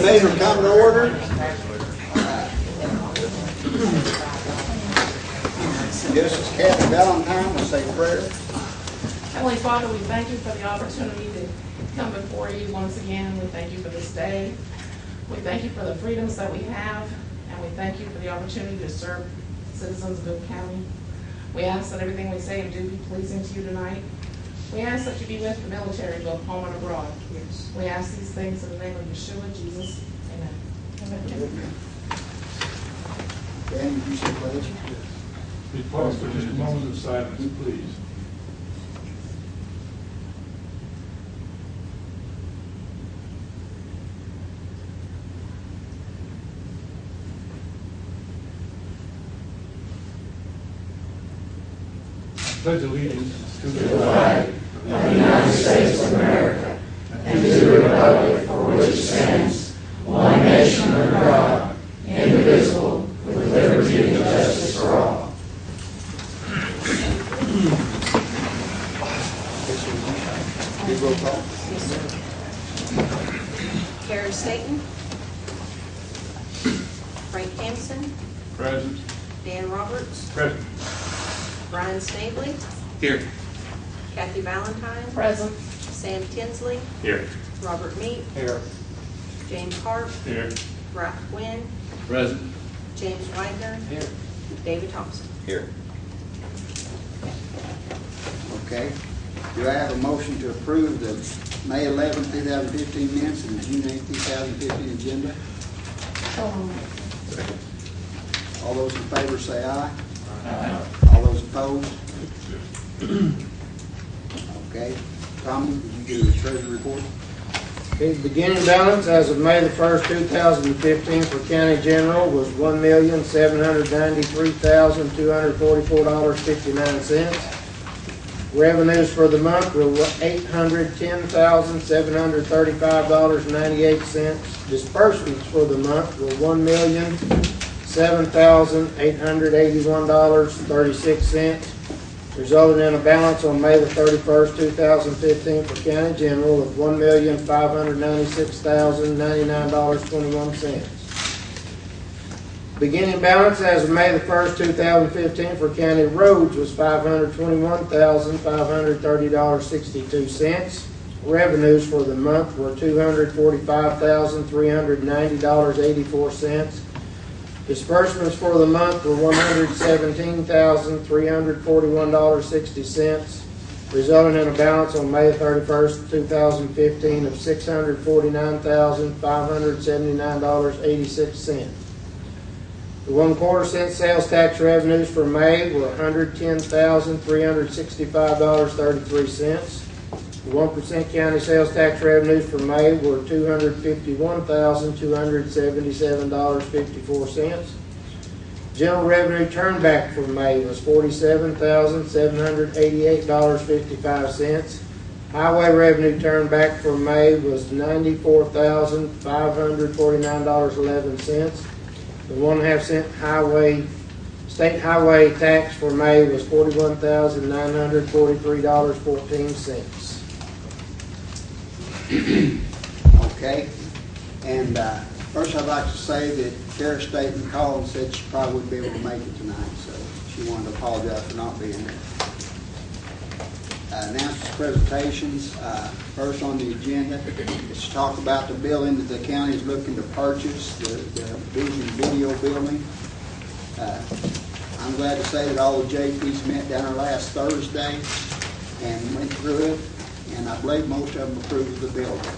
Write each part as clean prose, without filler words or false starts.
Measure come to order. Justice Kathy Valentine will say prayer. Heavenly Father, we thank you for the opportunity to come before you once again. We thank you for this day. We thank you for the freedoms that we have, and we thank you for the opportunity to serve citizens of Bibb County. We ask that everything we say and do be pleasing to you tonight. We ask that you be with the military, both home and abroad. Yes. We ask these things in the name of Yeshua, Jesus. Amen. Amen. Danny, would you say pledge? We pause for just a moment of silence, please. Pledge allegiance to the flag of the United States of America and to the republic for which it stands, one nation under God, indivisible, with liberty and justice for all. Big roll call. Yes, sir. Karen Staten. Frank Hampson. present. Dan Roberts. Present. Brian Snavely. Here. Kathy Valentine. Present. Sam Tinsley. Here. Robert Meek. Here. James Hart. Here. Ralph Gwynn. Present. James Wagner. Here. David Thompson. Here. Okay. Do I have a motion to approve the May 11, 2015 minutes and the June 8, 2015 agenda? All those in favor say aye. Aye. All those opposed? Okay. Tommy, would you do the treasury report? Okay, the beginning balance as of May the 1st, 2015 for County General was $1,793,244.59. Revenues for the month were $810,735.98. Disbursements for the month were $1,007,881.36, resulting in a balance on May the 31st, 2015 for County General of $1,596,099.21. Beginning balance as of May the 1st, 2015 for County Roads was $521,530.62. Revenues for the month were $245,390.84. Disbursements for the month were $117,341.60, resulting in a balance on May 31st, 2015 of $649,579.86. The 1/4 cent sales tax revenues for May were $110,365.33. The 1% county sales tax revenues for May were $251,277.54. General revenue turnback for May was $47,788.55. Highway revenue turnback for May was $94,549.11. The 1/2 cent state highway tax for May was $41,943.14. Okay. And first I'd like to say that Kara Staten called and said she probably wouldn't be able to make it tonight, so she wanted to apologize for not being there. Announcements, presentations. First on the agenda is to talk about the building that the county is looking to purchase, the Vision Video building. I'm glad to say that all the JPs met down there last Thursday and went through it, and I believe most of them approved of the building.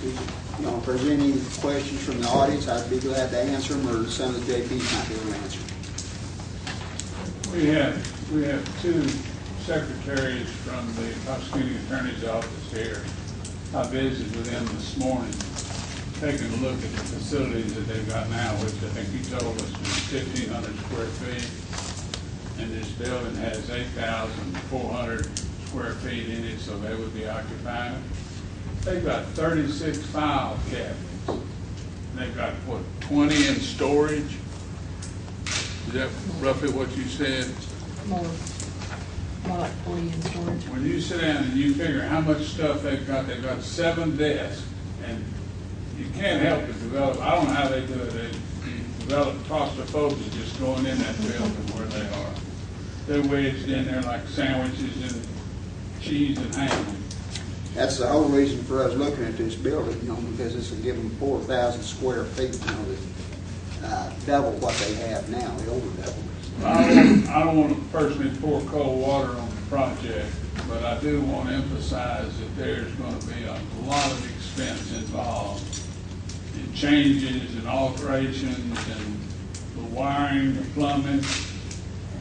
If there's any questions from the audience, I'd be glad to answer them, or some of the JPs might be able to answer. We have two secretaries from the prosecuting attorney's office here. I visited with them this morning, taking a look at the facilities that they've got now, which I think you told us is 1,500 square feet. And this building has 8,400 square feet in it, so they would be occupying it. They've got 36 file cabinets. They've got, what, 20 in storage? Is that roughly what you said? More more like 40 in storage. When you sit down and you figure how much stuff they've got 7 desks, and you can't help but develop, I don't know how they do it, they develop claustrophobia just going in that building where they are. They're wedged in there like sandwiches and cheese and ham. That's the whole reason for us looking at this building, you know, because this will give them 4,000 square feet, you know, double what they have now, the older double. I don't want to personally pour cold water on the project, but I do want to emphasize that there's going to be a lot of expense involved in changes and alterations and the wiring, the plumbing.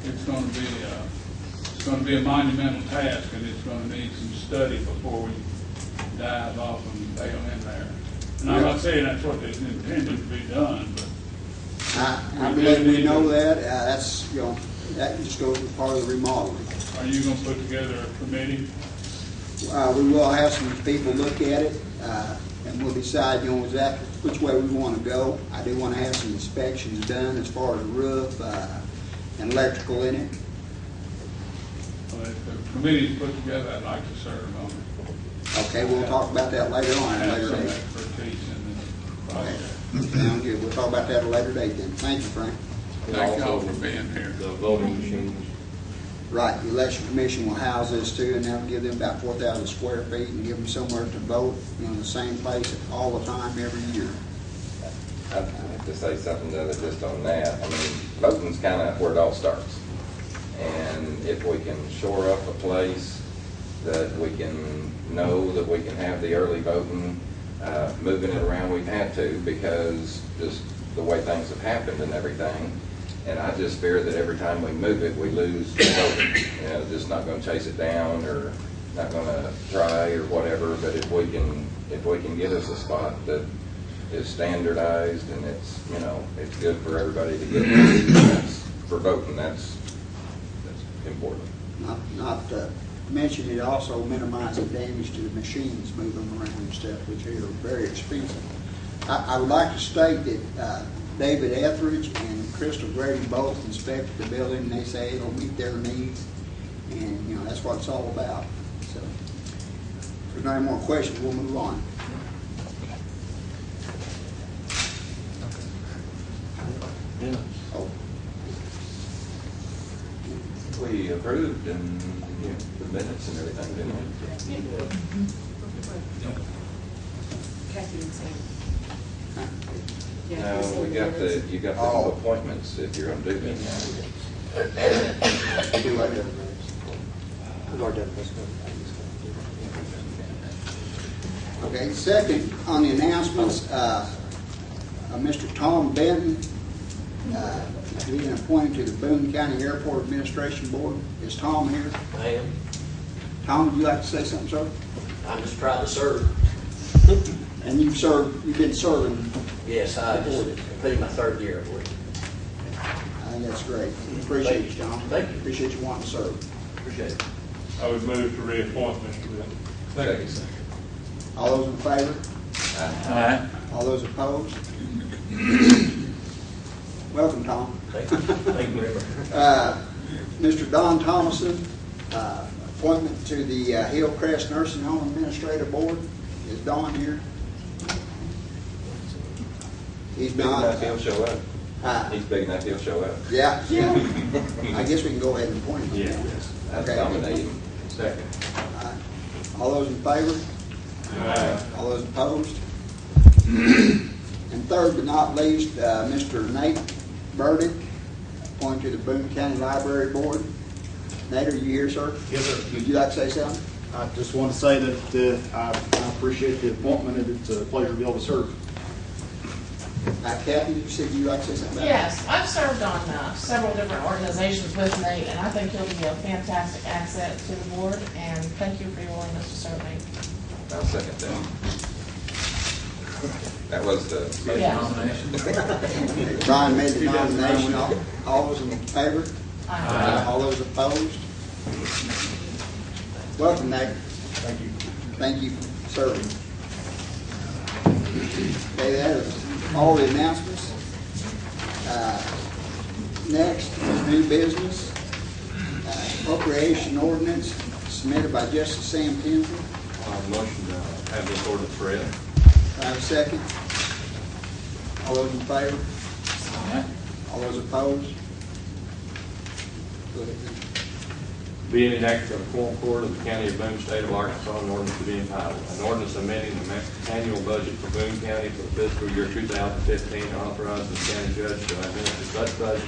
It's going to be a monumental task, and it's going to need some study before we dive off and bail in there. And I'm not saying that's what is intended to be done, but I believe we know that, that's, you know, that just goes with part of the remodeling. are you going to put together a committee? We will have some people look at it, and we'll decide, you know, exactly which way we want to go. I do want to have some inspections done as far as the roof and electrical in it. Well, if the committee's put together, I'd like to serve on it. Okay, we'll talk about that later on at a Have later some date. expertise in the project. Sounds good. We'll talk about that at a later date then. Thank you, Frank. Thank y'all for being here. The voting machines. Right, the election commission will house this too, and that'll give them about 4,000 square feet and give them somewhere to vote, you know, in the same place all the time, every year. I'd like to say something to just on that. I mean, voting's kind of where it all starts. And if we can shore up a place that we can know that we can have the early voting, moving it around, we've had to because just the way things have happened and everything. And I just fear that every time we move it, we lose the voting. You know, just not going to chase it down or not going to try or whatever. But if we can get us a spot that is standardized and it's, you know, it's good for everybody to get that's for voting, that's important. Not to mention, it also minimizes damage to the machines moving around and stuff, which are very expensive. I would like to state that David Etheridge and Crystal Grady both inspected the building, and they say it'll meet their needs, and, you know, that's what it's all about. So, if there's no any more questions, we'll move on. Oh, We approved and the minutes and everything, didn't we? Kathy and Sam. No, you got the Oh. appointments if you're gonna do them now. we do like that. Okay, second on the announcements, Mr. Tom Benton, he's been appointed to the Boone County Airport Administration Board. Is Tom here? I am. Tom, would you like to say something, sir? I'm just proud to serve. And you've been serving. Yes, I just put in my 3rd year, I believe. I think that's great. Appreciate you, Tom. Thank you. Appreciate you wanting to serve. Appreciate it. I would move to reappoint Mr. Benton. Second. All those in favor? Aye. All those opposed? Welcome, Tom. Thank you. Thank you very much. Mr. Don Thomason, appointment to the Hillcrest Nursing Home Administrative Board. Is Don here? He's Big enough, not. he'll show up. He's big enough, he'll show up. Yeah. I guess we can go ahead and appoint him. I'd Okay. nominate him. Second. All those in favor? Aye. All those opposed? And third but not least, Mr. Nate Burdick, appointed to the Boone County Library Board. Nate, are you here, sir? Yes, sir. Would you like to say something? I just want to say that I appreciate the appointment, and it's a pleasure to be able to serve. Kathy, you said you'd like to say something about Yes, I've served on several different organizations with Nate, and I think he'll be a fantastic asset to the board, and thank you for your willingness to serve, Nate. I'll second that. That was the Yeah. it? Brian made the nomination. All those in favor? Aye. All those opposed? Welcome, Nate. Thank you. Thank you for serving. Okay, that is all the announcements. Next is new business. appropriation ordinance submitted by Justice Sam Tinsley. Motion to have this ordinance read. Do I have a second? All those in favor? All those opposed? Go ahead. Be it enacted by the Quorum Court of the County of Boone, State of Arkansas, an ordinance to be entitled, an ordinance amending the annual budget for Boone County for the fiscal year 2015, and authorizing the county judge to administer such budget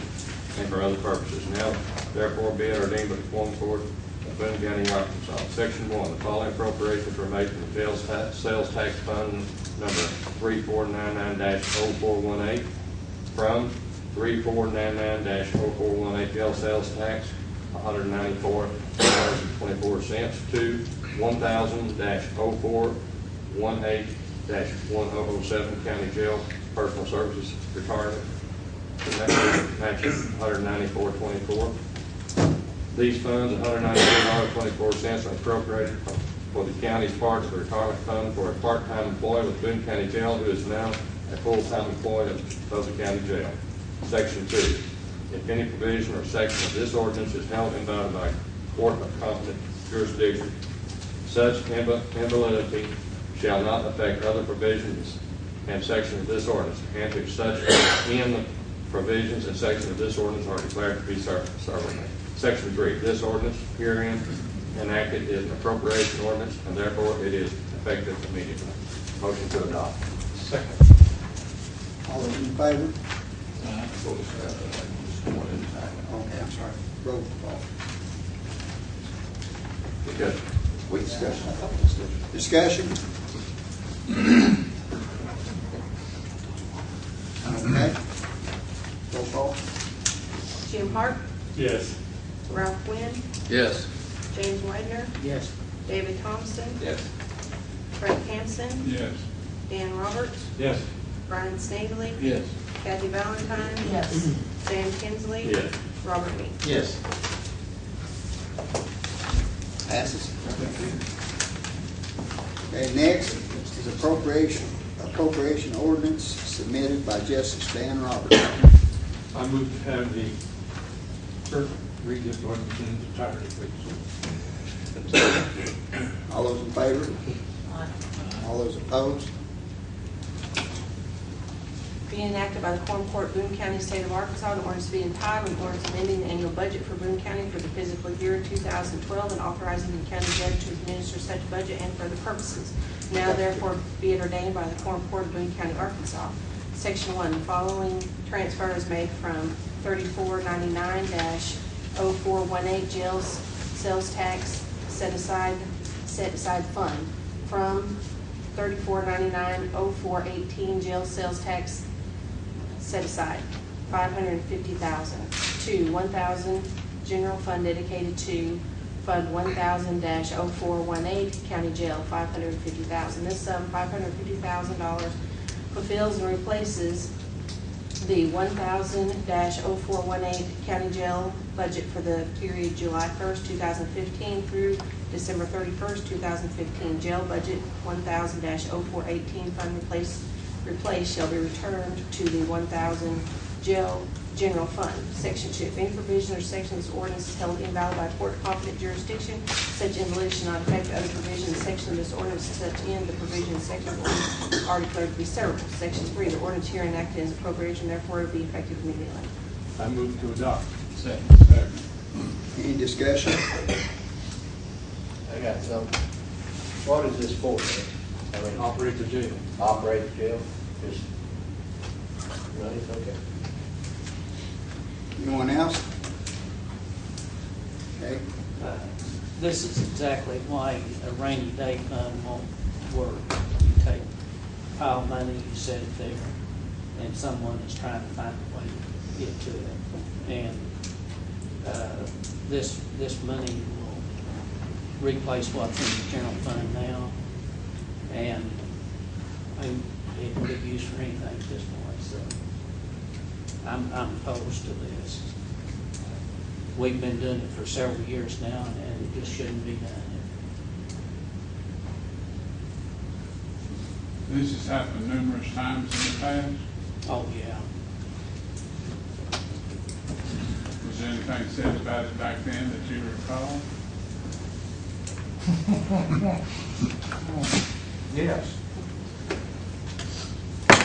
and for other purposes. Now, therefore, be it ordained by the Quorum Court of Boone County, Arkansas. Section 1, the following appropriations were made from the sales tax fund number 3499-0418 from 3499-0418 jail sales tax $194.24 to 1000-0418-1007 county jail personal services retirement. Matching $194.24. These funds, $194.24, are appropriated for the county's part of the retirement fund for a part-time employee with Boone County Jail who is now a full-time employee of the county jail. Section 2. If any provision or section of this ordinance is held invalid by a court of competent jurisdiction, such invalidity shall not affect other provisions and sections of this ordinance, and if such in the provisions and sections of this ordinance are declared to be certain. Section 3. This ordinance herein enacted is an appropriation ordinance, and therefore it is effective immediately. Motion to adopt. Second. All those in favor? Okay, I'm sorry. Roll call. Discussion. We discussed. Discussion? Okay. Roll call. Jim Park, Yes. Ralph Quinn, Yes. James Whitener, Yes. David Thompson, Yes. Frank Hansen, Yes. Dan Roberts, Yes. Brian Snavely, Yes. Kathy Valentine, Yes. Sam Kinsley, Yes. Robert Meade. Yes. Passes. Okay, next is appropriation ordinance submitted by Justice Dan Roberts. I move to have the clerk read this ordinance in its entirety, please. All those in favor? All those opposed? Being enacted by the Quorum Court, Boone County, State of Arkansas, an ordinance to be entitled, an ordinance amending the annual budget for Boone County for the fiscal year 2012, and authorizing the county judge to administer such budget and for other purposes. Now therefore be it ordained by the Quorum Court of Boone County, Arkansas. Section 1, the following transfer is made from 3499-0418 jail sales tax set aside fund from 3499-0418 jail sales tax set aside $550,000 to 1,000 general fund dedicated to Fund 1000-0418 county jail $550,000. This sum $550,000 fulfills and replaces the 1000-0418 county jail budget for the period July 1st, 2015 through December 31st, 2015. Jail budget 1000-0418 fund replace shall be returned to the 1000 jail general fund. Section 2. If any provision or section of this ordinance is held invalid by a court of competent jurisdiction, such invalidity shall not affect other provisions and section of this ordinance, such in the provision and section of the ordinance are declared to be severable. Section 3. The ordinance here enacted is appropriation, therefore it will be effective immediately. I move to adopt. Second. Any discussion? I got something. What is this for? I mean, Operate the jail. operate the jail? Just, no, it's okay. Anyone else? Okay. This is exactly why a rainy day fund won't work. You take pile money, you set it there, and someone is trying to find a way to get to it. And this money will replace what's in the general fund now, and it can be used for anything at this point. So I'm opposed to this. We've been doing it for several years now, and it just shouldn't be done. This has happened numerous times in the past. Oh, yeah. Was Was there anything said about it back then that you recall? Yes.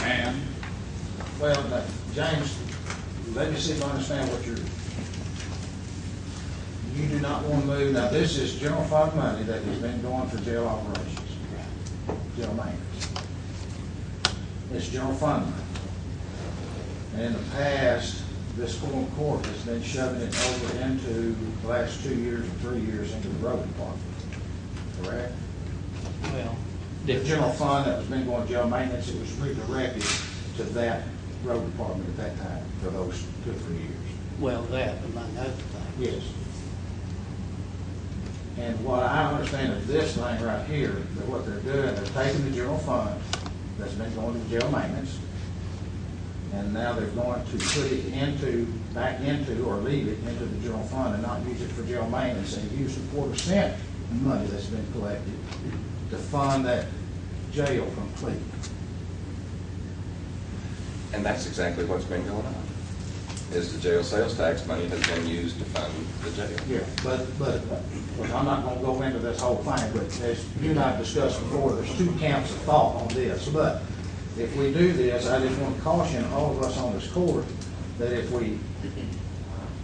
And Well, James, let me see if I understand what you do not want to move. Now, this is general fund money that has been going for jail operations, jail maintenance. It's general fund money. And in the past, this Quorum court has been shoving it over into the last 2 years or 3 years into the road department. Correct? Well, The general fund that was been going to jail maintenance, it was redirected to that road department at that time for those 2 or 3 years. well, that, among other things. Yes. And what I understand of this thing right here, that what they're doing, they're taking the general fund that's been going to jail maintenance, and now they're going to put it back into, or leave it into the general fund and not use it for jail maintenance, and use the 4% money that's been collected to fund that jail complete. And that's exactly what's been going on, is the jail sales tax money has been used to fund the jail. Yeah, but I'm not gonna go into this whole thing, but as you and I discussed before, there's 2 camps of thought on this. But if we do this, I just want to caution all of us on this court that if we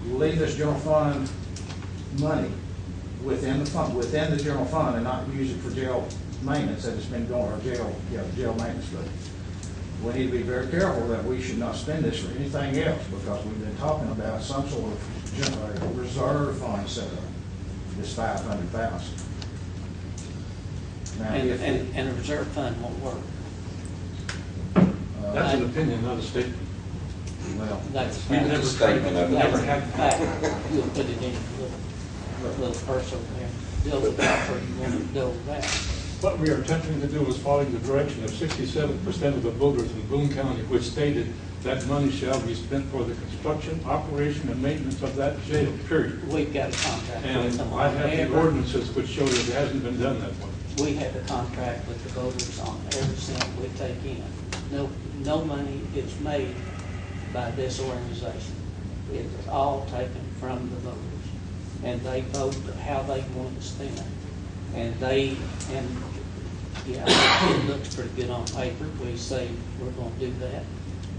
leave this general fund money within the general fund and not use it for jail maintenance that has been going, or jail maintenance, but we need to be very careful that we should not spend this for anything else, because we've been talking about some sort of reserve fund set up, this $500,000. Now, And the reserve fund won't work. That's an opinion, not a statement. Well, That's It's a statement of it. That's a fact. You'll put it in a little purse over there, deal with that, or you want to deal with that. What we are attempting to do is following the direction of 67% of the voters in Boone County, which stated that money shall be spent for the construction, operation, and maintenance of that jail, period. We've got a contract with And them I on have the every, ordinances which show that it hasn't been done that way. we have a contract with the voters on every cent we take in. No money is made by this organization. It's all taken from the voters. And they vote how they want to spend. Yeah, it looks pretty good on paper. We say we're gonna do that.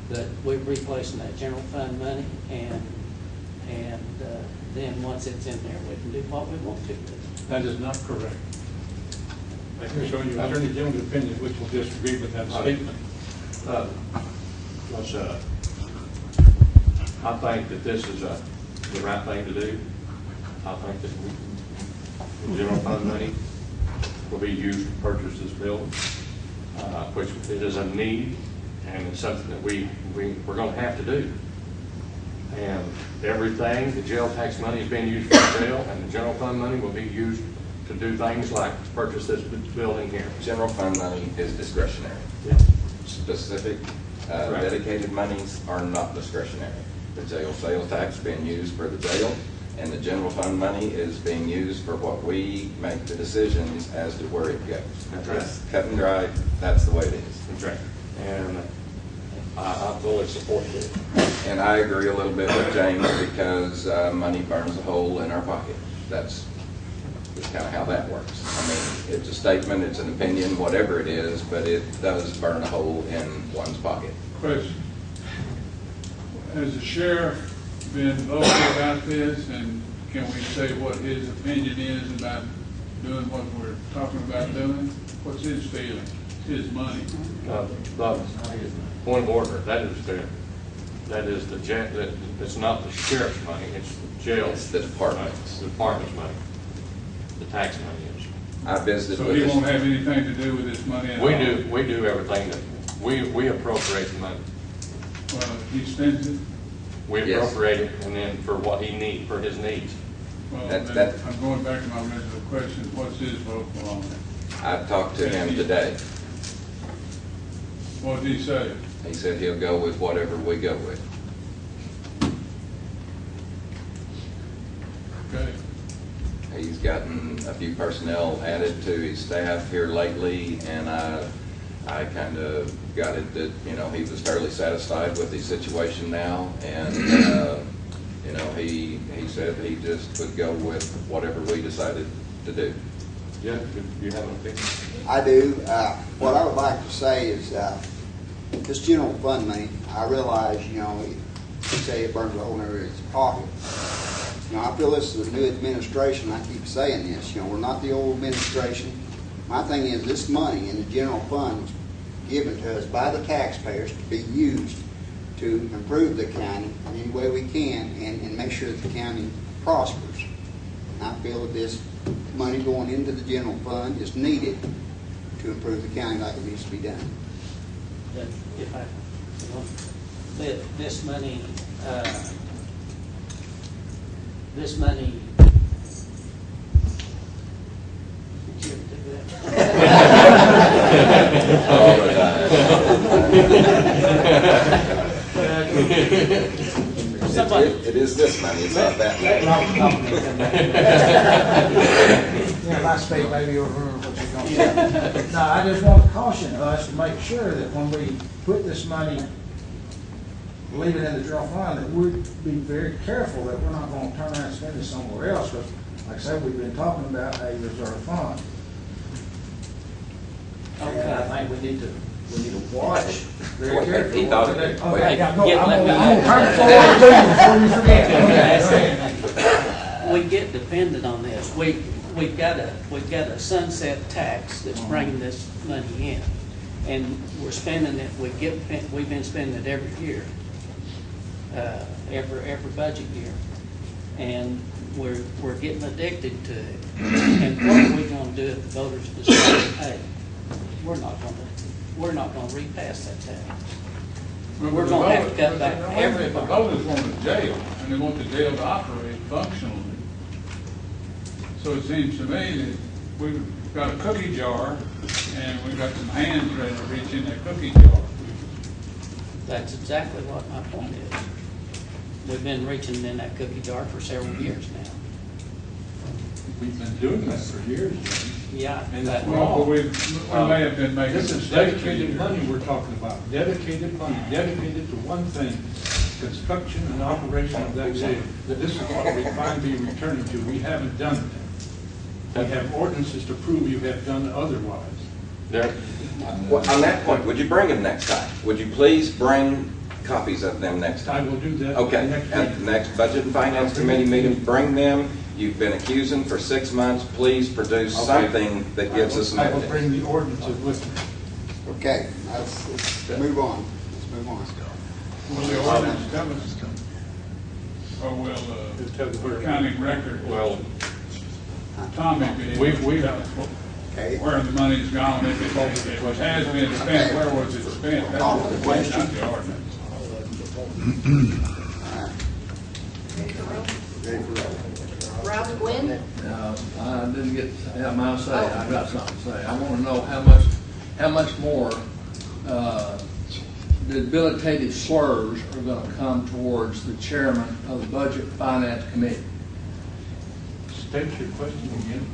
But we're replacing that general fund money, and then once it's in there, we can do what we want to do. That is not correct. I can show you Attorney General's opinion, which will disagree with that statement. I think that this is the right thing to do. I think that the general fund money will be used to purchase this building, which it is a need, and it's something that we're going to have to do. And everything, the jail tax money is being used for the jail, and the general fund money will be used to do things like purchase this building here. General fund money is discretionary. Yeah. Specific, Right. dedicated monies are not discretionary. The jail sales tax is being used for the jail, and the general fund money is being used for what we make the decisions as to where it goes. That's right. It's cut and dry, that's the way it is. That's right. And I fully support it. And I agree a little bit with James, because money burns a hole in our pocket. That's kind of how that works. I mean, it's a statement, it's an opinion, whatever it is, but it does burn a hole in one's pocket. Question. Has the sheriff been vocal about this, and can we say what his opinion is about doing what we're talking about doing? What's his feeling? It's his money. Point of order, that is the jail, it's not the sheriff's money, it's the jail. It's the department. It's the department's money. The tax money is. I visited So with he this. won't have anything to do with this money at all? We do everything that, we appropriate the money. Well, he spends it? We Yes. appropriate it, and then for what he needs, for his needs. Well, That- then that- I'm going back to my original question, what's his vote on it? I talked to him today. What did he say? He said he'll go with whatever we go with. Okay. He's gotten a few personnel added to his staff here lately, and I kind of got it that, he was fairly satisfied with the situation now, and You know, he said he just would go with whatever we decided to do. Yeah, you have an opinion? I do. What I would like to say is, this general fund money, I realize, you know, you say it burns a hole in everybody's pocket. You know, I feel this is a new administration. I keep saying this. You know, we're not the old administration. My thing is, this money in the general fund was given to us by the taxpayers to be used to improve the county in any way we can and make sure that the county prospers. And I feel that this money going into the general fund is needed to improve the county like it needs to be done. That if I, this money, this money. Did you ever do Somebody. It is this money, it's not that money. Yeah, if I speak, maybe you'll remember what you're going to say. No, I just want to caution us to make sure that when we put this money, leave it in the general fund, that we be very careful that we're not going to turn around and spend it somewhere else, because like I said, we've been talking about a reserve fund. And I think we need to watch very carefully. He thought what it. to do. Okay, yeah, go. Get I'm let me- gonna turn it forward to you before you forget. Okay, go ahead. We get dependent on this. We've got a sunset tax that's bringing this money in, and we're spending it. We've been spending it every year, every budget year, and we're getting addicted to it. And what are we going to do if the voters decide, hey, we're not going to repass that tax? We're going to have to cut back everybody. The voters want a jail, and they want the jail to operate functionally. So it seems to me that we've got a cookie jar, and we've got some hands ready to reach in that cookie jar. That's exactly what my point is. We've been reaching in that cookie jar for several years now. We've been doing that for years, Jim. Yeah, And that's that's Well, wrong. we may have been making This is mistakes. dedicated money we're talking about, dedicated money, dedicated to one thing, construction and operation of that jail. This is what we finally be returning to. We haven't done it. We have ordinances to prove you have done otherwise. Derek? Well, on that point, would you bring them next time? Would you please bring copies of them next I time? will do that. Okay, next at week. the next Budget and Finance Committee meeting, bring them. You've been accusing for 6 months. Please produce something that gives us some I will evidence. bring the ordinances with me. Okay, let's move on. Let's move on. Will the ordinance tell us? Or will the county record, Well, Tommy be able to tell us Okay. where the money's gone, if it has been spent, where was it spent? That's Call what the the question. question, not the ordinance. Ready for roll. Ralph Gwynn, I didn't get to have my say, I got something to say. I want to know how much more debilitated slurs are going to come towards the chairman of the Budget and Finance Committee. State your question again.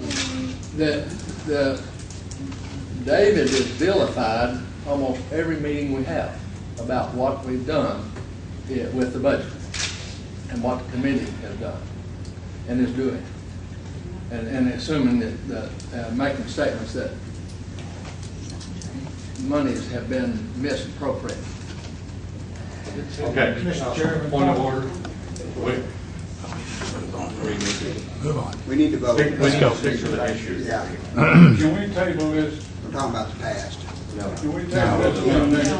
David is vilified almost every meeting we have about what we've done with the budget and what the committee has done and is doing. And assuming that making statements that monies have been misappropriated. okay. Mr. Chairman. Point of order. Wait. We need to vote. Let's go. Stick to the issue. Yeah, Can we table this? we're talking about the past. Can we table this until next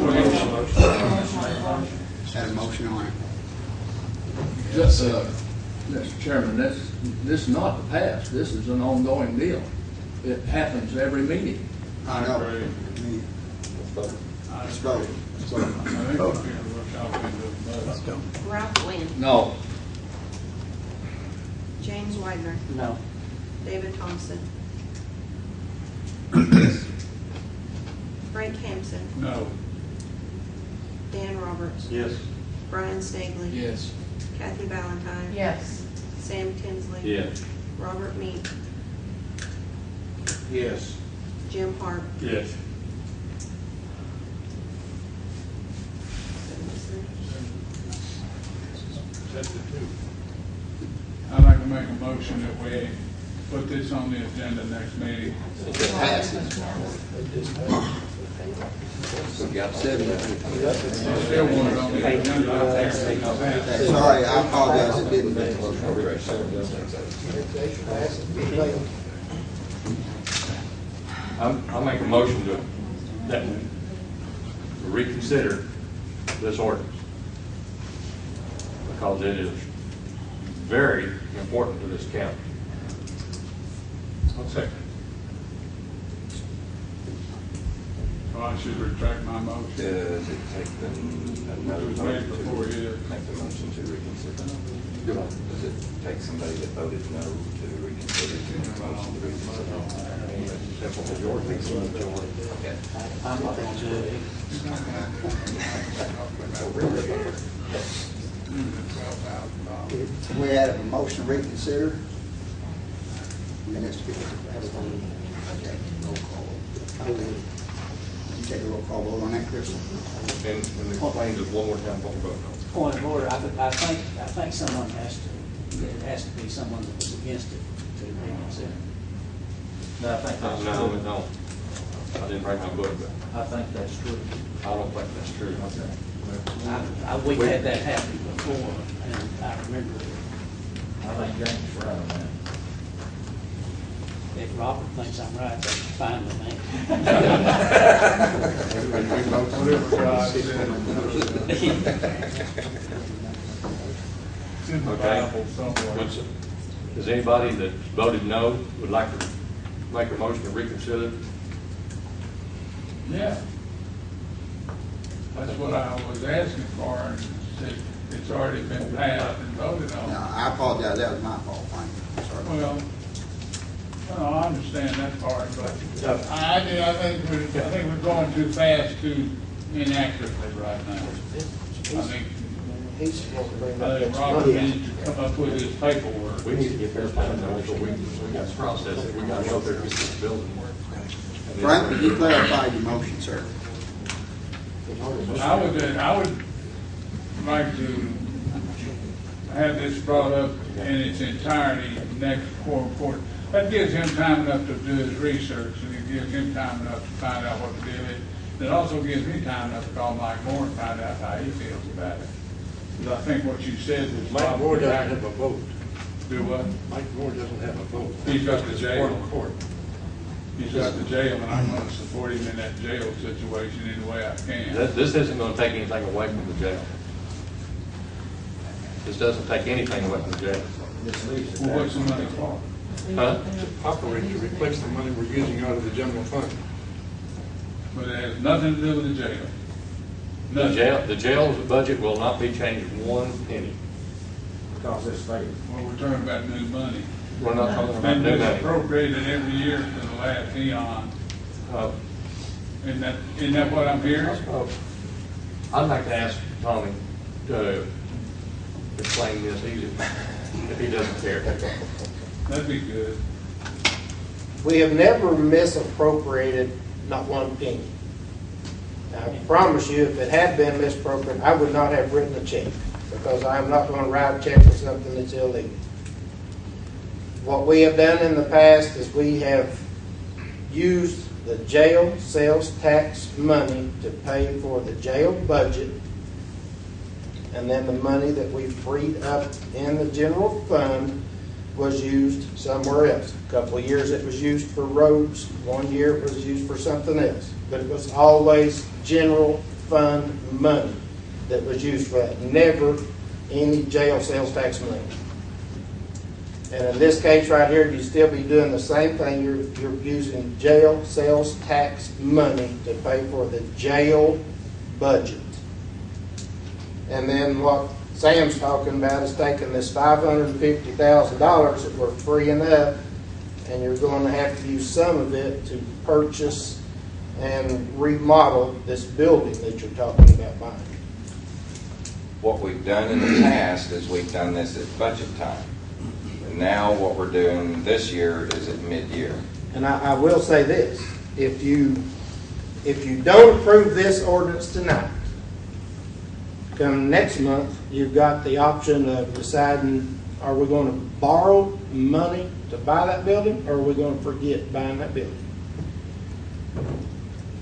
week? Had a motion on it. Just, Mr. Chairman, this is not the past, this is an ongoing deal. It happens every meeting. I know. Right. Let's vote. I think we'll work out with the Ralph Gwynn, No. James Widener, No. David Thompson, Frank Hampson, No. Dan Roberts, Yes. Brian Stagley, Yes. Kathy Valentine, Yes. Sam Tinsley, Yes. Robert Meek, Yes. Jim Harp. Yes. 7-2. motion that we put this on the agenda next meeting. If it passes. We got 7. Still want it on the agenda. Sorry, I apologize, it didn't. I'll make a motion that we reconsider this ordinance, because it is very important to this county. I'll second. So I should retract my motion. Does it take another It was vote made before to here. make the motion to reconsider? Does it take somebody that voted no to reconsider to make a motion to reconsider? Simple majority. Okay. I'm not going to do it. We had a motion to reconsider. And it's, okay, roll call. You take a roll call vote on that, Chris? And explain just one more time what we're voting on. Point of order, I think someone it has to be someone that was against it to reconsider. No, I think that's No, true. no. I didn't bring my book, but I think that's true. I don't think that's true. We've had that happen before, and I remember it. I think James is right on that. If Robert thinks I'm right, that's fine with me. Whatever God said. It's in the Bible somewhere. Does anybody that voted no would like to make a motion to reconsider? Yeah. That's what I was asking for, and said it's already been passed and voted No, on. I apologize, that was my fault, Frank. Sorry. Well, I understand that part, but I think we're going too fast, too inaccurately right now. I think Robert needs to come up with his paperwork. We need to get their plan done, so we got to process it. We got to go there and get this building. Frank, would you clarify your motion, sir? I would like to have this brought up in its entirety next Quorum court. That gives him time enough to do his research, and it gives him time enough to find out what the deal is. It also gives me time enough to call Mike Moore and find out how he feels about it. Because I think what you said was. Mike Moore doesn't have a vote. Do what? Mike Moore doesn't have a vote. He's got the jail. Court. He's got the jail, and I'm going to support him in that jail situation any way I can. This isn't going to take anything away from the jail. This doesn't take anything away from the jail. Well, what's the money for? Huh? Operate to replace the money we're using out of the general fund. But it has nothing to do with the jail. Nothing. The jail's budget will not be changed one penny. Because it's failed. Well, we're talking about new money. We're not talking It's about been new money. misappropriated every year for the last eon. Isn't that what I'm hearing? I'd like to ask Tommy to explain this easy, if he doesn't care. That'd be good. We have never misappropriated not one penny. I promise you, if it had been misappropriated, I would not have written a check, because I am not going to write a check for something that's illegal. What we have done in the past is we have used the jail sales tax money to pay for the jail budget, and then the money that we freed up in the general fund was used somewhere else. A couple of years it was used for roads, 1 year it was used for something else. But it was always general fund money that was used for that, never any jail sales tax money. And in this case right here, you'd still be doing the same thing. You're using jail sales tax money to pay for the jail budget. And then what Sam's talking about is taking this $550,000 that we're freeing up, and you're going to have to use some of it to purchase and remodel this building that you're talking about buying. What we've done in the past is we've done this at budget time. And now what we're doing this year is at mid-year. And I will say this, if you don't approve this ordinance tonight, come next month, you've got the option of deciding, are we going to borrow money to buy that building, or are we gonna forget buying that building?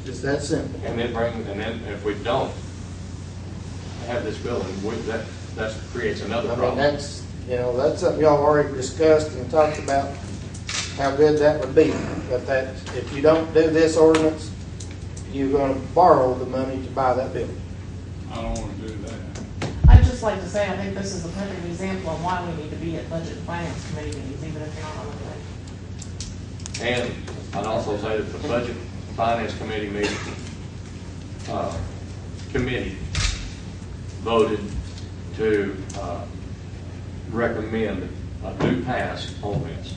Just that simple. And then if we don't have this building, that creates another I mean, problem. that's, that's something y'all already discussed and talked about, how good that would be. But that, if you don't do this ordinance, you're gonna borrow the money to buy that building. I don't want to do that. I'd just like to say, I think this is a perfect example of why we need to be at Budget and Finance Committee meetings, even if you're not on the committee. And I'd also say that the Budget and Finance Committee meeting, committee voted to recommend a new pass on this.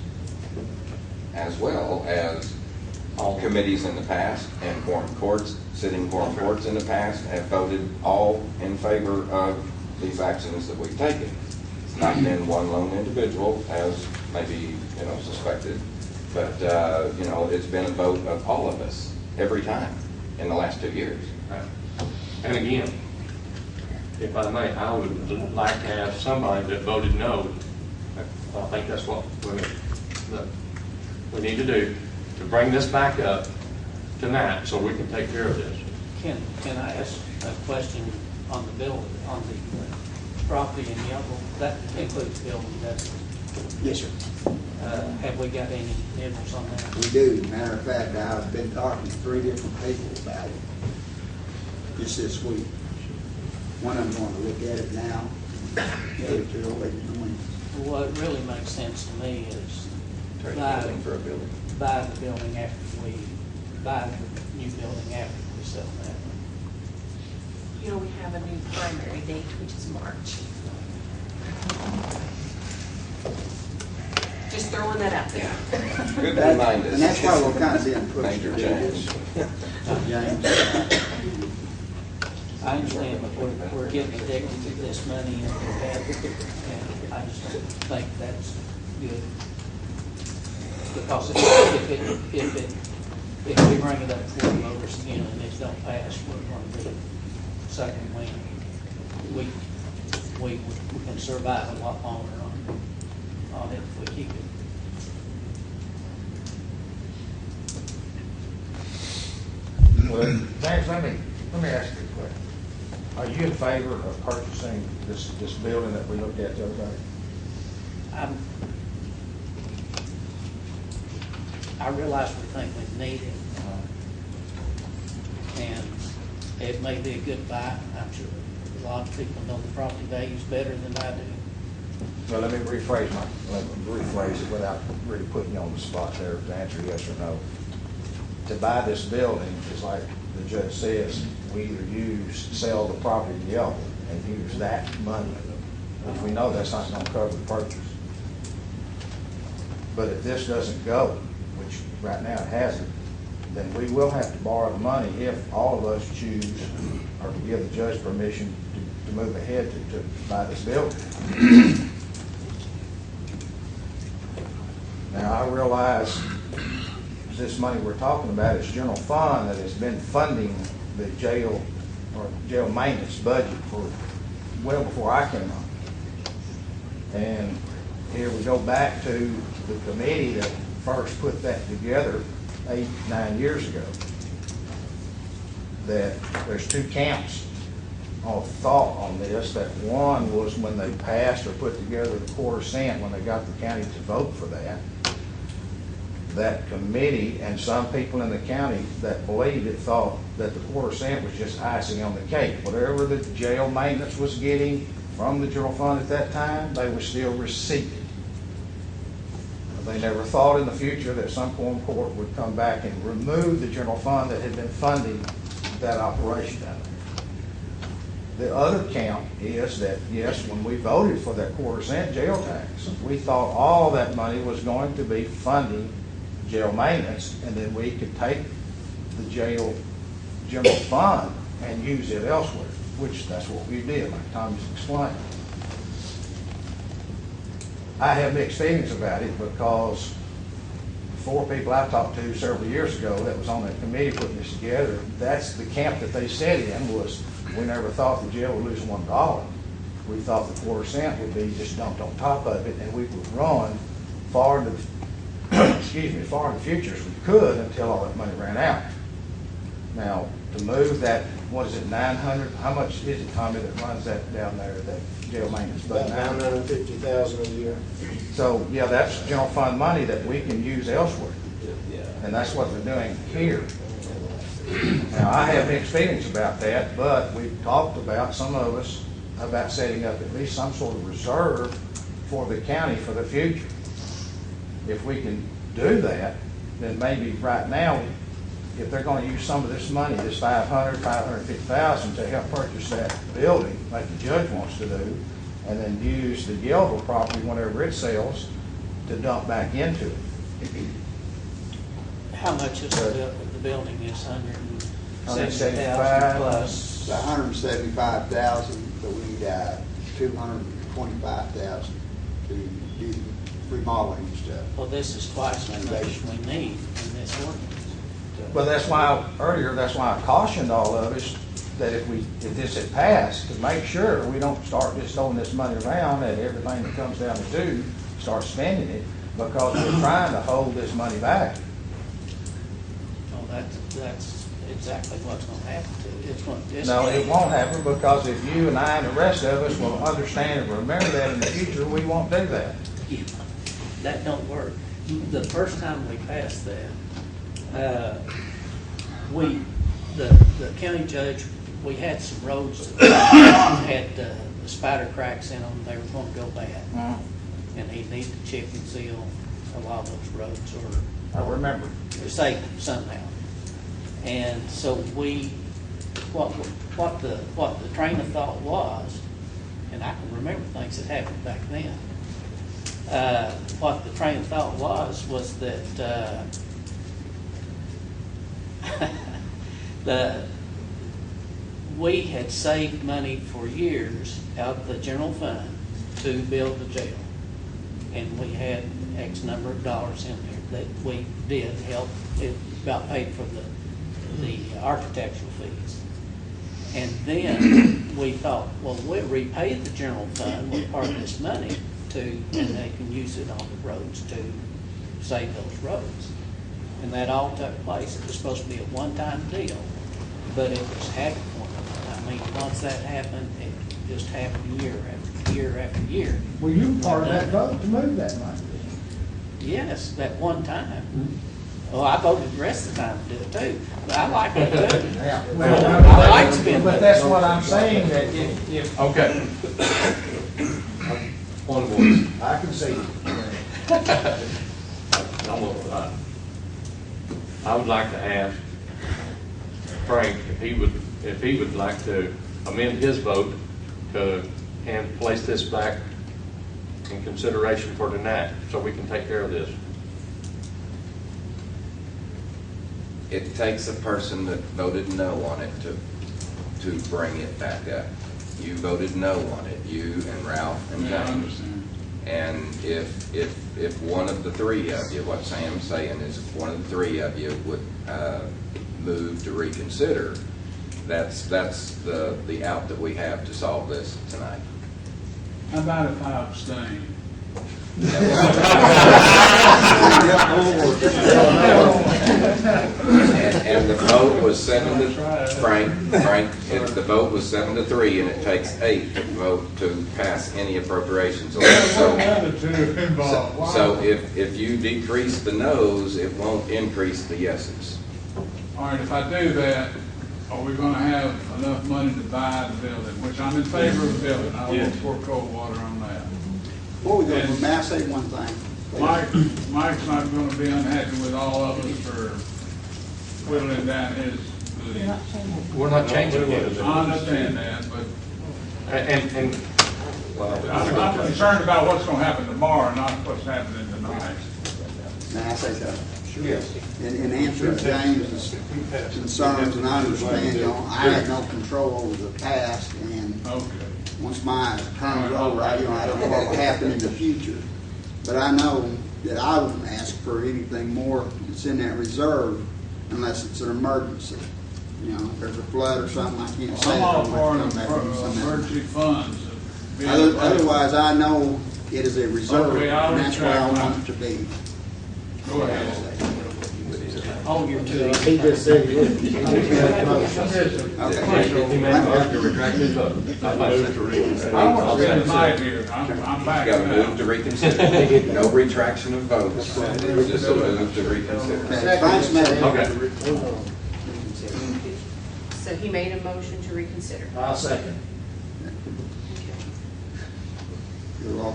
As well as committees in the past and quorum courts, sitting quorum courts in the past have voted all in favor of these actions that we've taken. It's not been one lone individual as maybe, suspected, but, it's been a vote of all of us every time in the last 2 years. And again, if I may, I would like to have somebody that voted no. I think that's what we need to do, to bring this back up tonight so we can take care of this. Can I ask a question on the bill, on the property in yellow? That includes building, doesn't it? Yes, sir. Have we got any nibbles on that? We do. Matter of fact, I've been talking to 3 different people about it just this week. One of them going to look at it now, the other 2 are waiting on me. What really makes sense to me is Trade buy building for a building. the building after we buy the new building after we sell that one. We have a new primary date, which is March. Just throwing that out there. Good to remind us. And that's why we're kind of being pushed Major to do change. this. James. I understand, but we're getting addicted to this money and and I just don't think that's good. Because if we bring it up for voters again and it don't pass, we're going to be second win. We can survive a lot longer on it if we keep it. Well, James, let me ask you a question. Are you in favor of purchasing this building that we looked at the other day? I realize we think we need it, and it may be a good buy. I'm sure a lot of people know the property values better than I do. Well, let me rephrase it without really putting you on the spot there to answer yes or no. To buy this building is like the judge says, we either sell the property in yellow and use that money, which we know that's not going to cover the purchase. But if this doesn't go, which right now it hasn't, then we will have to borrow the money if all of us choose or to give the judge permission to move ahead to buy this building. Now, I realize this money we're talking about is general fund that has been funding the jail or jail maintenance budget for well before I came on. And here we go back to the committee that first put that together 8-9 years ago. That there's 2 camps of thought on this. That one was when they passed or put together the $0.25 when they got the county to vote for that. That committee and some people in the county that believed it thought that the $0.25 was just icing on the cake. Whatever the jail maintenance was getting from the general fund at that time, they were still receiving. They never thought in the future that some quorum court would come back and remove the general fund that had been funding that operation down there. The other count is that, yes, when we voted for that $0.25 jail tax, we thought all that money was going to be funding jail maintenance, and then we could take the jail general fund and use it elsewhere, which that's what we did, like Tommy's explained. I have mixed feelings about it because 4 people I talked to several years ago that was on that committee putting this together, that's the camp that they sat in was, we never thought the jail would lose $1. We thought the $0.25 would be just dumped on top of it, and we would run far in the, excuse me, far in the future as we could until all that money ran out. Now, to move that, what is it, 900, how much is it, Tommy, that runs that down there, that jail maintenance? About $950,000 a year. So, yeah, that's general fund money that we can use elsewhere. And that's what they're doing here. Now, I have mixed feelings about that, but we've talked about, some of us, about setting up at least some sort of reserve for the county for the future. If we can do that, then maybe right now, if they're gonna use some of this money, this $550,000 to help purchase that building, like the judge wants to do, and then use the Yellville property whenever it sells to dump back into it. How much is the building is 175 plus? It's 175,000, but we need 225,000 to do remodeling and stuff. Well, this is twice as much as we need in this ordinance. Well, that's why, earlier, that's why I cautioned all of us that if this had passed, to make sure we don't start just throwing this money around and everything that comes down to do, start spending it, because we're trying to hold this money back. Oh, that's exactly what's gonna happen to it. It's going to. No, it won't happen, because if you and I and the rest of us will understand and remember that in the future, we won't do that. That don't work. The first time we passed that, the county judge, we had some roads that had the spider cracks in them, they were gonna go bad. And he needed to chip and seal a lot of those roads, or I remember. save them somehow. And so what the train of thought was, and I can remember things that happened back then. What the train of thought was that we had saved money for years out of the general fund to build the jail. And we had X number of dollars in there that we did help, it about paid for the architectural fees. And then we thought, well, we'll repay the general fund with part of this money and they can use it on the roads to save those roads. And that all took place. It was supposed to be a one-time deal, but it was happening. I mean, once that happened, it just happened year after year after year. Well, you were part of that vote to move that money. Yes, that one time. Well, I voted the rest of the time to do it too, but I like it too. Yeah. I like spending. But that's what I'm saying, that if. Okay. One voice. I can see. I would like to ask Frank if he would like to amend his vote and place this back in consideration for tonight, so we can take care of this. It takes a person that voted no on it to bring it back up. You voted no on it, you and Ralph and Yeah, I James. understand. And if one of the three of you, what Sam's saying is if one of the three of you would move to reconsider, that's the out that we have to solve this tonight. How about if I abstain? And the vote was 7 to, Frank, if the vote was 7 to 3, and it takes 8 to vote to pass any appropriations. So if you decrease the noes, it won't increase the yeses. All right, if I do that, are we gonna have enough money to buy the building, which I'm in favor of the building, I won't pour cold water on that. Before we go, may I say one thing? Mike's not gonna be unhappy with all of us for whittling down his lease. We're not changing it. I understand that, but Well, I'm concerned about what's gonna happen tomorrow, not what's happening tonight. May I say something? Yes. In answer to James's concerns, and I understand, I had no control over the past, and Okay. once my term's over, I don't know what will happen in the future. But I know that I won't ask for anything more that's in that reserve unless it's an emergency. You know, if there's a flood or something, I can't say. I'm all that. for Come back and do something else. emergency funds. Otherwise, I know It is a reserve, Okay, I'll and that's where I retract want it to be. Go ahead. Oh, you're too. He just said he would. He just made a motion. Okay. He made a motion to retract his vote. I don't want to spend the night here. I'm back Got to move now. to reconsider. No retraction of votes. It's just a move to reconsider. Okay, Finance Committee. Okay. So he made a motion to reconsider. I'll second. Your roll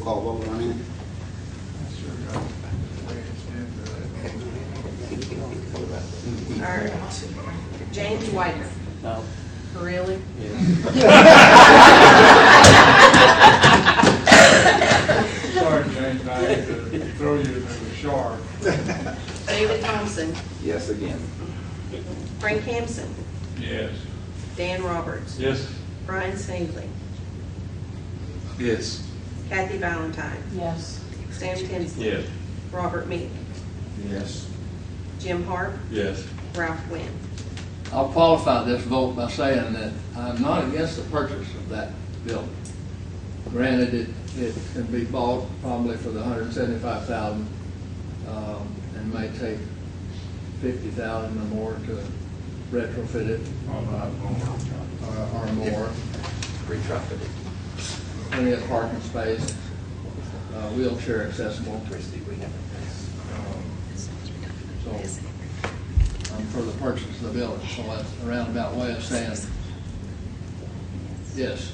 call vote on it. All right. James White. No. Really? Sorry, James, I hate to throw you into the shark. David Thompson. Yes, again. Frank Hampson. Yes. Dan Roberts. Yes. Brian Snavely. Yes. Kathy Valentine. Yes. Sam Tinsley. Yes. Robert Meek. Yes. Jim Harp. Yes. Ralph Wynn. I'll qualify this vote by saying that I'm not against the purchase of that building. Granted, it can be bought probably for the $175,000, and may take $50,000 or more to retrofit it, or more. Retracted it. Plenty of parking space, wheelchair accessible. So I'm for the purchase of the building, so that's a roundabout way of saying yes.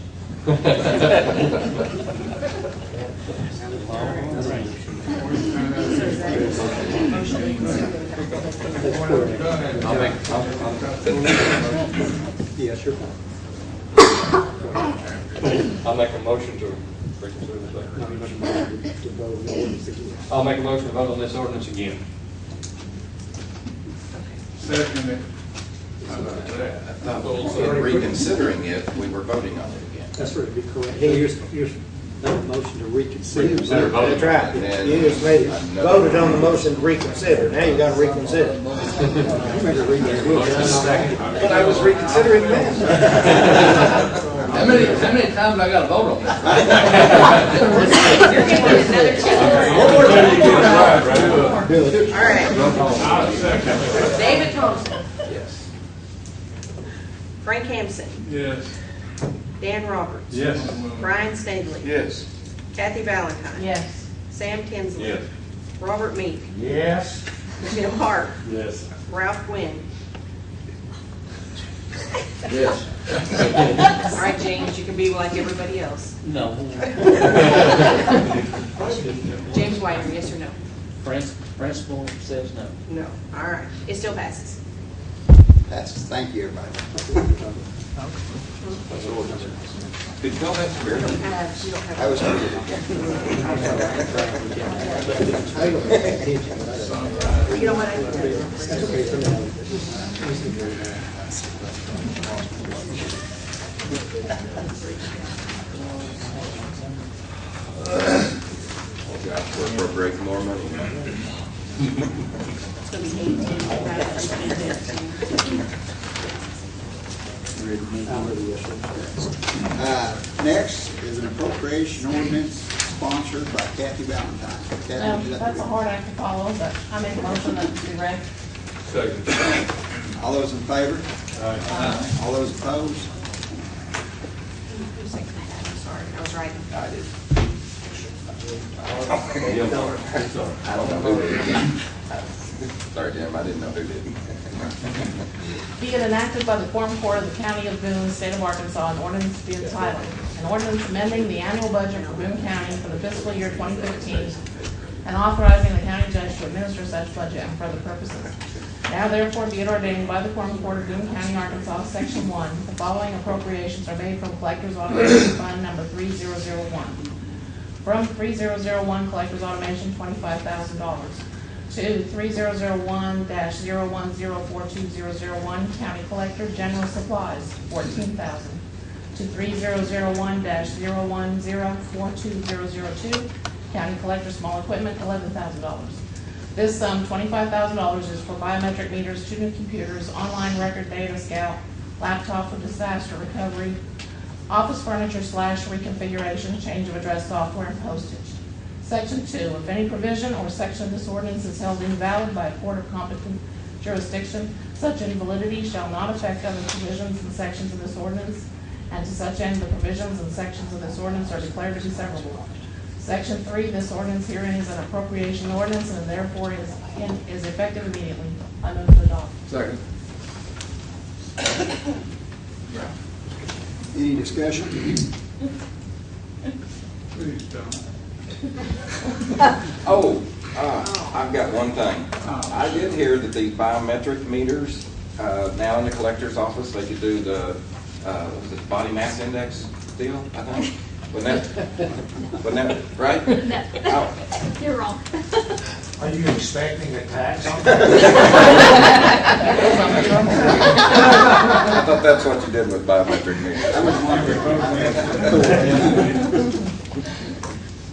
Yes, you're I'll make a motion to reconsider this. I'll make a motion to vote on this ordinance again. Second it. How about that? I thought in reconsidering it, we were voting on it again. That's right, be correct. You're motion to reconsider. That's right. You just made it, voted on the motion to reconsider. Now you gotta reconsider. But I was reconsidering then. How many times I gotta vote on this? You're giving it another chance. All right. I'll second it. David Thompson. Yes. Frank Hampson. Yes. Dan Roberts. Yes. Brian Snavely. Yes. Kathy Valentine. Yes. Sam Tinsley. Yes. Robert Meek. Yes. Jim Harp. Yes. Ralph Wynn. Yes. All right, James, you can be like everybody else. No. James Whiter, yes or no? Principal says no. No. All right. It still passes. Passes. Thank you, everybody. Did you call that spirit? You don't have. I was hoping. You know what? Oh, gosh, we're appropriating more money. It's going to be 18. Next is an appropriation ordinance sponsored by Kathy Valentine. Kathy, would you like to That's a read? hard act to follow, but I make a motion that we read. Second. All those in favor? Aye. All those opposed? I'm sorry, I was writing. I did. I don't know who did. Sorry, Jim, I didn't know who did. Be it enacted by the Quorum Court of the County of Boone, State of Arkansas, an ordinance to be entitled, an ordinance amending the annual budget for Boone County for the fiscal year 2015, and authorizing the county judge to administer such budget and for other purposes. Now therefore be it ordained by the Quorum Court of Boone County, Arkansas, Section 1, the following appropriations are made from Collectors Automation Fund number 3001. From 3001 Collectors Automation, $25,000. To 3001-01042001 County Collector General Supplies, $14,000. To 3001-010420002 County Collector Small Equipment, $11,000. This sum, $25,000, is for biometric meters, 2 new computers, online record data scout, laptop for disaster recovery, office furniture / reconfiguration, change of address software and postage. Section 2, if any provision or section of this ordinance is held invalid by a court of competent jurisdiction, such invalidity shall not affect other provisions and sections of this ordinance, and to such end the provisions and sections of this ordinance are declared to be severable. Section 3, this ordinance herein is an appropriation ordinance and therefore is effective immediately. I move to adopt. Second. Any discussion? Please don't. Oh, I've got one thing. I did hear that the biometric meters, now in the collector's office, they could do the, what was it, body mass index deal, I think? Wasn't that right? No, Oh. you're wrong. Are you expecting a tax on I thought that's what you did with biometric meters.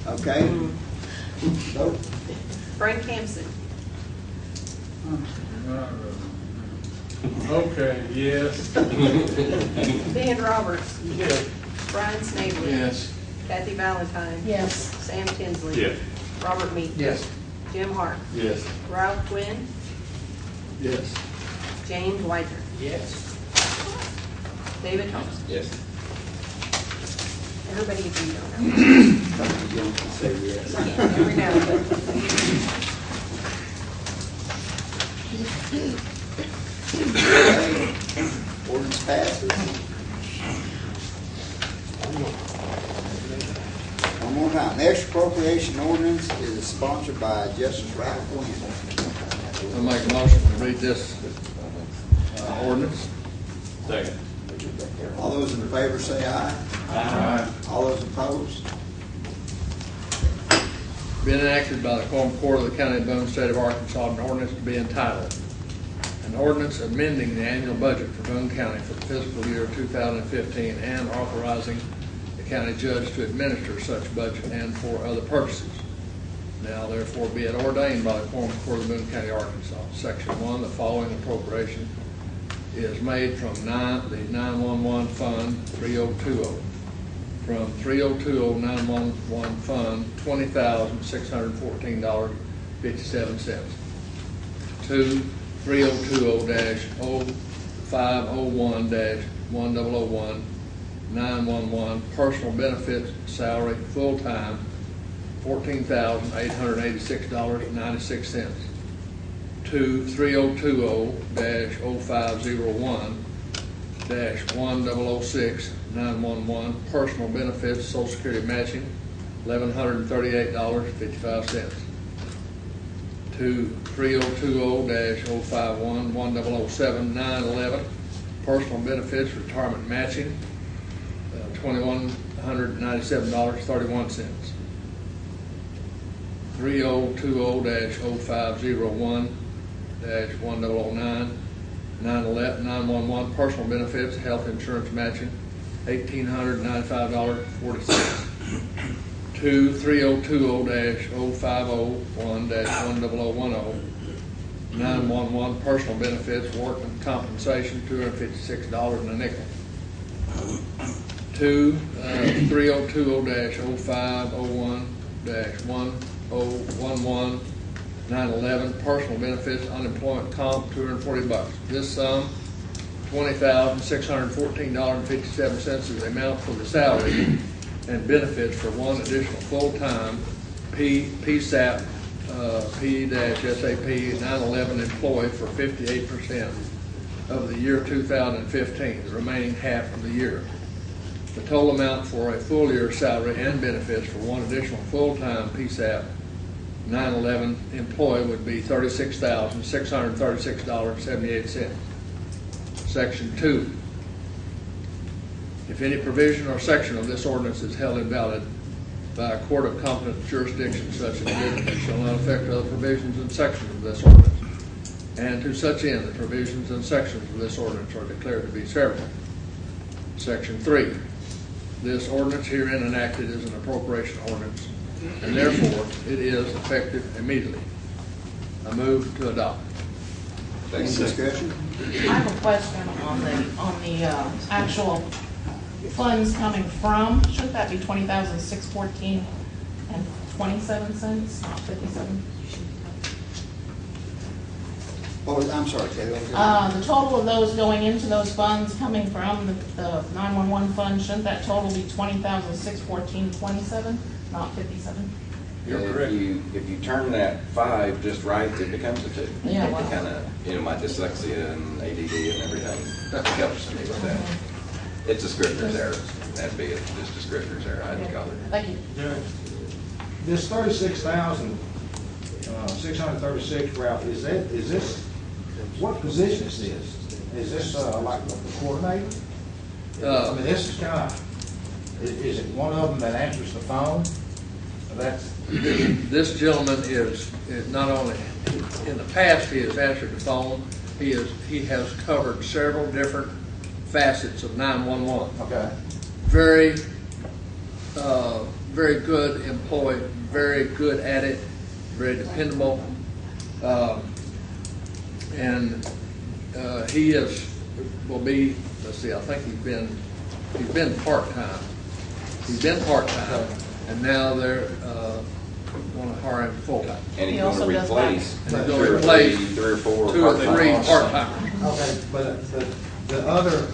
Okay. Vote. Frank Hampson, Okay, yes. Dan Roberts, Brian Snavely. Yes. Kathy Valentine. Yes. Sam Tinsley. Yes. Robert Meek. Yes. Jim Hart. Yes. Ralph Quinn. Yes. James Whiter. Yes. David Thompson. Yes. Everybody agreed on that. Sometimes you don't say yes. Yeah, every now and then. Ordinance passes. One more time. Next appropriation ordinance is sponsored by Justice Ralph Quinn. I'll make a motion to read this ordinance. Second. All those in favor say aye. Aye. All those opposed? Been enacted by the Quorum Court of the County of Boone, State of Arkansas, an ordinance to be entitled, an ordinance amending the annual budget for Boone County for the fiscal year 2015 and authorizing the county judge to administer such budget and for other purposes. Now therefore be it ordained by the Quorum Court of Boone County, Arkansas. Section 1, the following appropriation is made from the 911 Fund 3020. From 3020 911 Fund, $20,614.57. To 3020-0501-1001 911 personal benefits salary full-time, $14,886.96. To 3020-0501-1006 911 personal benefits Social Security matching, $1,138.55. To 3020-051-1007 911 personal benefits retirement matching, $2,197.31. 3020-0501-1009 911 personal benefits health insurance matching, $1,895.40. To 3020-050-1010 911 personal benefits workman compensation, $256 and a nickel. To 3020-0501-1011 911 personal benefits unemployment comp, $240. This sum, $20,614.57 is the amount for the salary and benefits for one additional full-time PSAP P-SAP 911 employee for 58% of the year 2015, the remaining half of the year. The total amount for a full year salary and benefits for one additional full-time PSAP 911 employee would be $36,636.78. Section 2. If any provision or section of this ordinance is held invalid by a court of competent jurisdiction such as this, it shall not affect other provisions and sections of this ordinance. And to such end, the provisions and sections of this ordinance are declared to be severable. Section 3. This ordinance herein enacted is an appropriation ordinance, and therefore it is effective immediately. I move to adopt. Any discussion? I have a question on the actual funds coming from, shouldn't that be 20,614 and 27 cents, not 57? Oh, I'm sorry, Kay, what was it? The total of those going into those funds coming from the 911 fund, shouldn't that total be 20,614.27, not 57? You're If correct. if you turn that 5 just right, it becomes a 2. Yeah, well. Kind of, my dyslexia and ADD and everything helps me with that. It's a scrivener's error. That'd be just a scrivener's error, I'd call it. Thank you. This 36,636 route, is this, what position is this? Is this like the coordinator? I mean, this is kind of, is it one of them that answers the phone? That's, This gentleman is not only, in the past, he has answered the phone, he has covered several different facets of 911. okay. Very, very good employee, very good at it, very dependable. And he will be, let's see, I think he's been part-time. He's been part-time, and now they're want to hire him full-time. And He he's going also to does replace And he's two gonna or replace three or four 2 or 3 part-timers. part-timers. Okay, but the other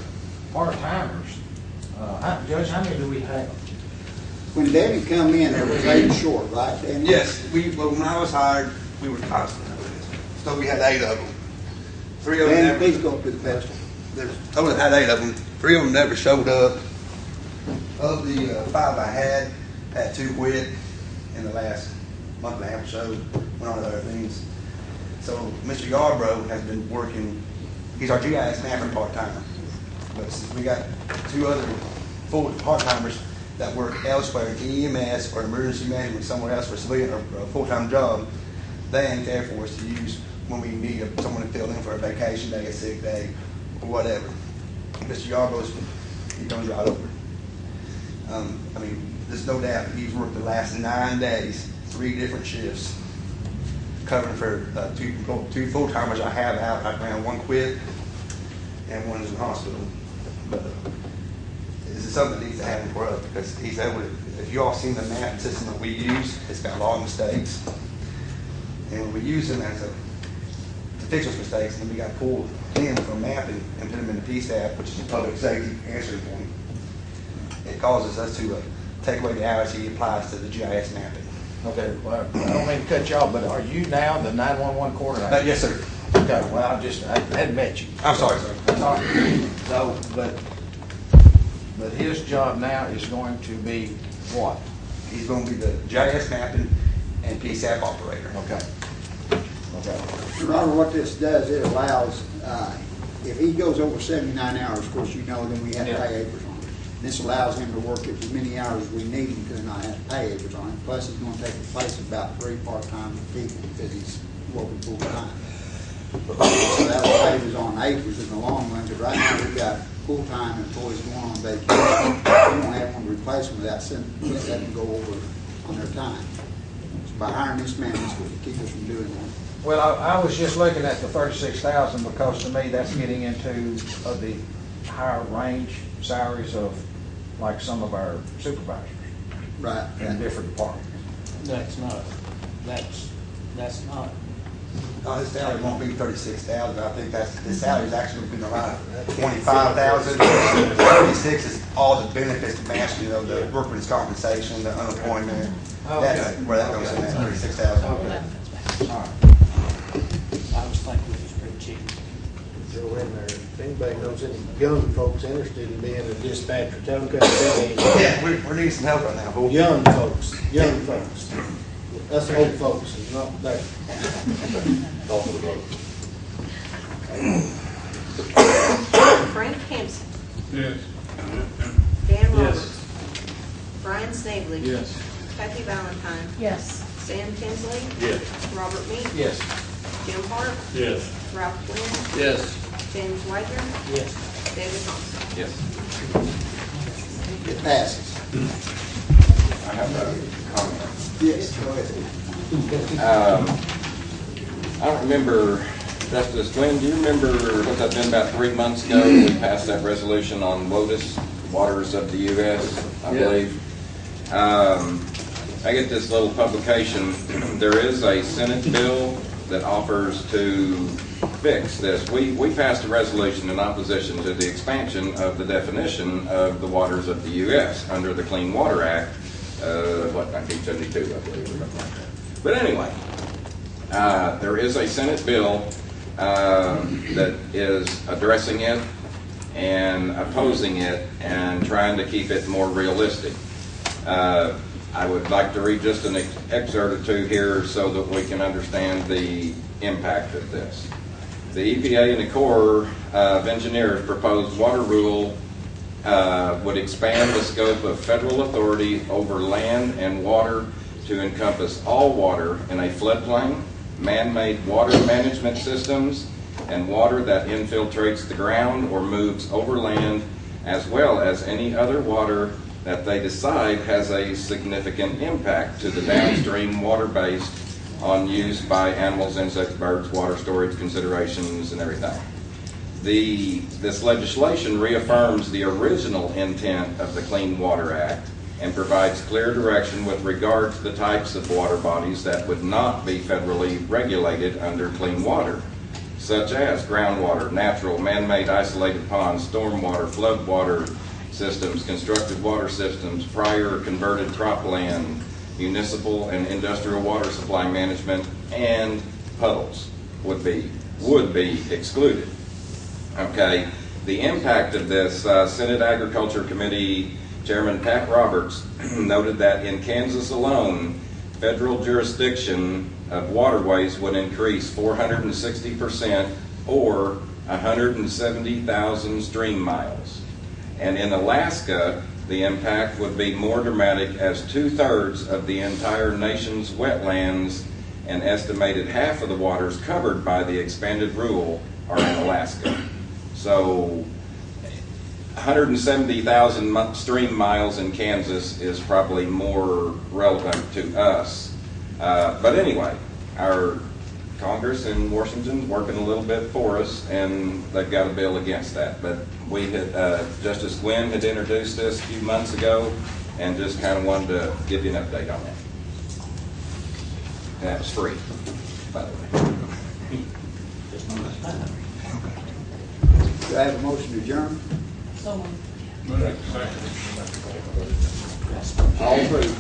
part-timers, Judge, how many do we have? When Danny come in, there was 8 short, right, Danny? Yes, well, when I was hired, we were constant. So we had 8 of them. 3 of them Danny, never, please go up to the pedestal. totally had 8 of them. 3 of them never showed up. Of the 5 I had 2 quit in the last month and a half or so, went on to other things. So Mr. Yarbrough has been working, he's our GIS mapper part-timer. But since we got 2 other full part-timers that work elsewhere in EMS or emergency management somewhere else for a civilian or a full-time job, they ain't there for us to use when we need someone to fill in for a vacation day, a sick day, or whatever. Mr. Yarbrough's, he comes right over. I mean, there's no doubt he's worked the last 9 days, 3 different shifts, covering for 2 full-timers I have out right now. 1 quit and 1 is in the hospital. But this is something that needs to happen for us because he's able to, if you all seen the map system that we use, it's got a lot of mistakes. And when we use them to fix those mistakes, then we got to pull him from mapping and put him in the PSAP, which is a public safety answering point. It causes us to take away the hours he applies to the GIS mapping. Okay, well, I don't mean to cut you off, but are you now the 911 coordinator? Yes, sir. Okay, well, I hadn't met you. I'm sorry, sir. That's all right. So, but his job now is going to be what? He's going to be the GIS mapping and PSAP operator. Okay. Okay. Robert, what this does, it allows, if he goes over 79 hours, of course, you know, then we have to pay acres on it. This allows him to work as many hours as we need him to not have to pay acres on it. Plus, he's going to take the place of about 3 part-time people because he's working full-time. So that will save us on acres in the long run, because right now we've got full-time employees going on vacation. We don't have one to replace them without letting them go over on their time. So by hiring this man, this will keep us from doing that. Well, I was just looking at the 36,000 because to me, that's getting into the higher range salaries of like some of our supervisors Right. in different departments. That's not. His salary won't be 36,000. I think his salary's actually been around 25,000. 36 is all the benefits matched, you know, the workman's compensation, the unemployment. That's where that goes in at, 36,000. Okay. All right. I was thinking it was pretty cheap. Throw in there, if anybody knows any young folks interested in being a dispatcher, tell them to come tell me. Yeah, we're needing some help right now, boy. Young folks. Us old folks is not there. Frank Hampson, Yes. Dan Roberts, Brian Snavely. Yes. Kathy Valentine, Yes. Sam Kinsley, Yes. Robert Meek, Yes. Jim Park, Yes. Ralph Quinn, Yes. James Whiter, Yes. David Thompson. Yes. It passes. I have a comment. Yes, go ahead. I don't remember, Justice Glenn, do you remember what that's been about 3 months ago? We passed that resolution on WOTUS Waters of the U.S., I Yeah. believe. I get this little publication. There is a Senate bill that offers to fix this. We passed a resolution in opposition to the expansion of the definition of the waters of the U.S. under the Clean Water Act, 1972, I believe, or something like that. But anyway, there is a Senate bill that is addressing it and opposing it and trying to keep it more realistic. I would like to read just an excerpt or two here so that we can understand the impact of this. The EPA and the Corps of Engineers proposed water rule would expand the scope of federal authority over land and water to encompass all water in a floodplain, man-made water management systems, and water that infiltrates the ground or moves over land, as well as any other water that they decide has a significant impact to the downstream water based on use by animals, insects, birds, water storage considerations, and everything. This legislation reaffirms the original intent of the Clean Water Act and provides clear direction with regard to the types of water bodies that would not be federally regulated under clean water, such as groundwater, natural, man-made isolated ponds, stormwater, floodwater systems, constructed water systems, prior converted cropland, municipal and industrial water supply management, and puddles would be excluded. Okay, the impact of this, Senate Agriculture Committee Chairman Pat Roberts noted that in Kansas alone, federal jurisdiction of waterways would increase 460% or 170,000 stream miles. And in Alaska, the impact would be more dramatic, as 2/3 of the entire nation's wetlands and estimated half of the waters covered by the expanded rule are in Alaska. So 170,000 stream miles in Kansas is probably more relevant to us. But anyway, our Congress in Washington's working a little bit for us, and they've got a bill against that. But we had, Justice Gwynn had introduced this a few months ago, and just kind of wanted to give you an update on that. And that was free, by the way. Do I have a motion to adjourn? So moved. But that's second. All approved.